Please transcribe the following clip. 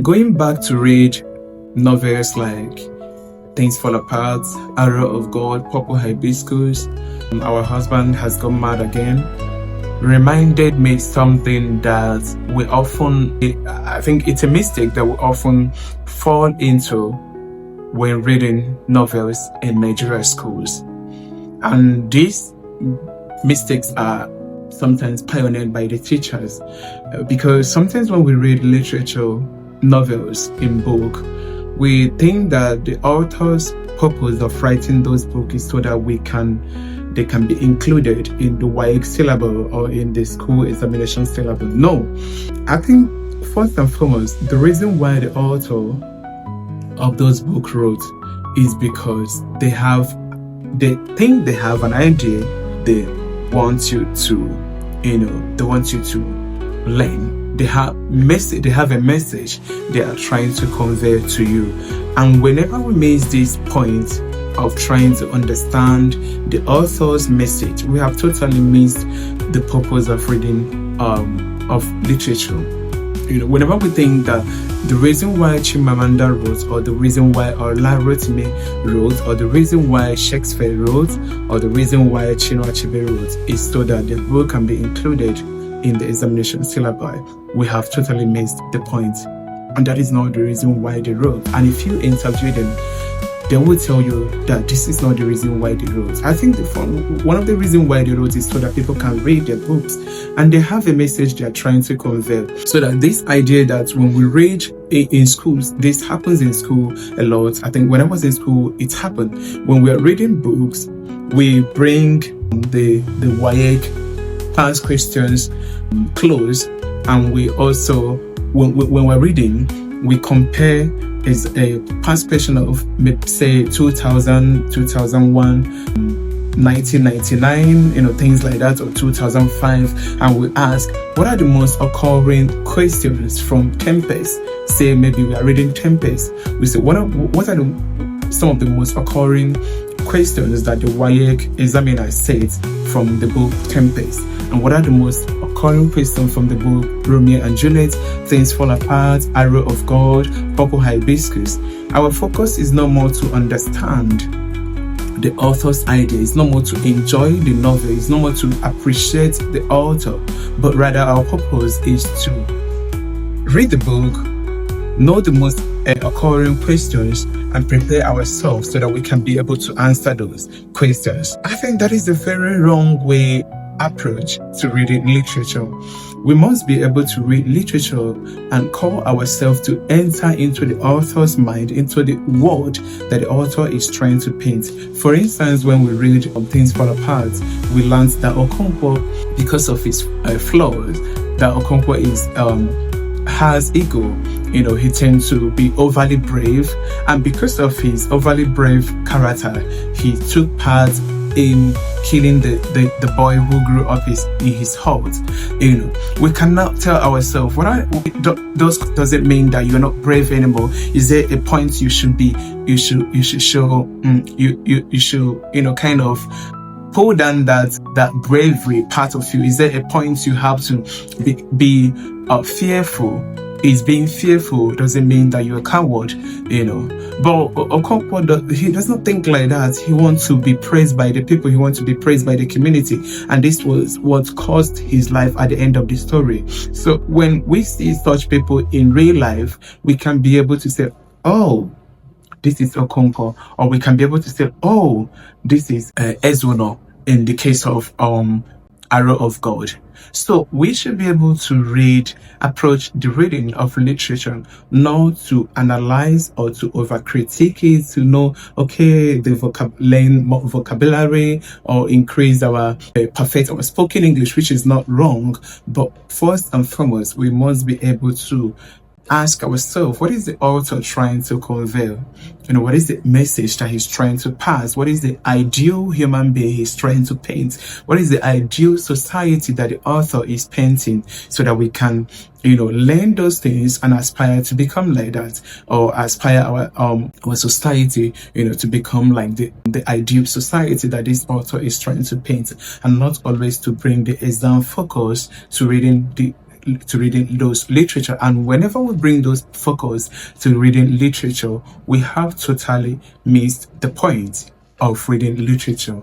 Going back to read novels like Things Fall Apart, Arrow of God, Purple Hibiscus, Our Husband Has Gone Mad Again, reminded me something that we often, I think it's a mistake that we often fall into when reading novels in Nigeria schools. And these mistakes are sometimes pioneered by the teachers, because sometimes when we read literature, novels in book, we think that the author's purpose of writing those books is so that they can be included in the WAEC syllable or in the school examination syllable. No, I think first and foremost, the reason why the author of those books wrote is because they think they have an idea they want you to learn. They have a message they are trying to convey to you. And whenever we miss this point of trying to understand the author's message, we have totally missed the purpose of reading of literature. Whenever we think that the reason why Chimamanda wrote, or the reason why Olaronimi wrote, or the reason why Shakespeare wrote, or the reason why Chinua Achebe wrote is so that the book can be included in the examination syllabi, we have totally missed the point. And that is not the reason why they wrote. And if you interview them, they will tell you that this is not the reason why they wrote. I think one of the reasons why they wrote is so that people can read their books and they have a message they are trying to convey. So that this idea that when we read in schools, this happens in school a lot. I think when I was in school, it happened. When we are reading books, we bring the WAEC past questions close, and we also, when we're reading, we compare is a past question of, say, 2000, 2001, 1999, things like that, or 2005, and we ask, what are the most occurring questions from Tempest? Say maybe we are reading Tempest. We say, what are some of the most occurring questions that the WAEC examiner said from the book Tempest? And what are the most occurring questions from the book Romeo and Juliet, Things Fall Apart, Arrow of God, Purple Hibiscus? Our focus is no more to understand the author's idea, it's no more to enjoy the novel, it's no more to appreciate the author, but rather our purpose is to read the book, know the most occurring questions, and prepare ourselves so that we can be able to answer those questions. I think that is a very wrong way approach to reading literature. We must be able to read literature and call ourselves to enter into the author's mind, into the world that the author is trying to paint. For instance, when we read Things Fall Apart, we learned that Okonkwo, because of his flaws, that Okonkwo has ego. He tends to be overly brave, and because of his overly brave character, he took part in killing the boy who grew up in his hut. We cannot tell ourselves, does it mean that you're not brave anymore? Is there a point you should show, kind of pull down that bravery part of you? Is there a point you have to be fearful? Is being fearful doesn't mean that you're a coward, But Okonkwo, he does not think like that. He wants to be praised by the people. He wants to be praised by the community. And this was what caused his life at the end of the story. So when we see such people in real life, we can be able to say, oh, this is Okonkwo. Or we can be able to say, oh, this is Ezono in the case of Arrow of God. So we should be able to approach the reading of literature, not to analyze or to over-critique it, to know, okay, learn more vocabulary or increase our perfect our spoken English, which is not wrong. But first and foremost, we must be able to ask ourselves, what is the author trying to convey? What is the message that he's trying to pass? What is the ideal human being he's trying to paint? What is the ideal society that the author is painting, so that we can, learn those things and aspire to become like that, or aspire our society, to become like the ideal society that this author is trying to paint, and not always to bring the exam focus to reading the to reading those literature. And whenever we bring those focus to reading literature, we have totally missed the point of reading literature.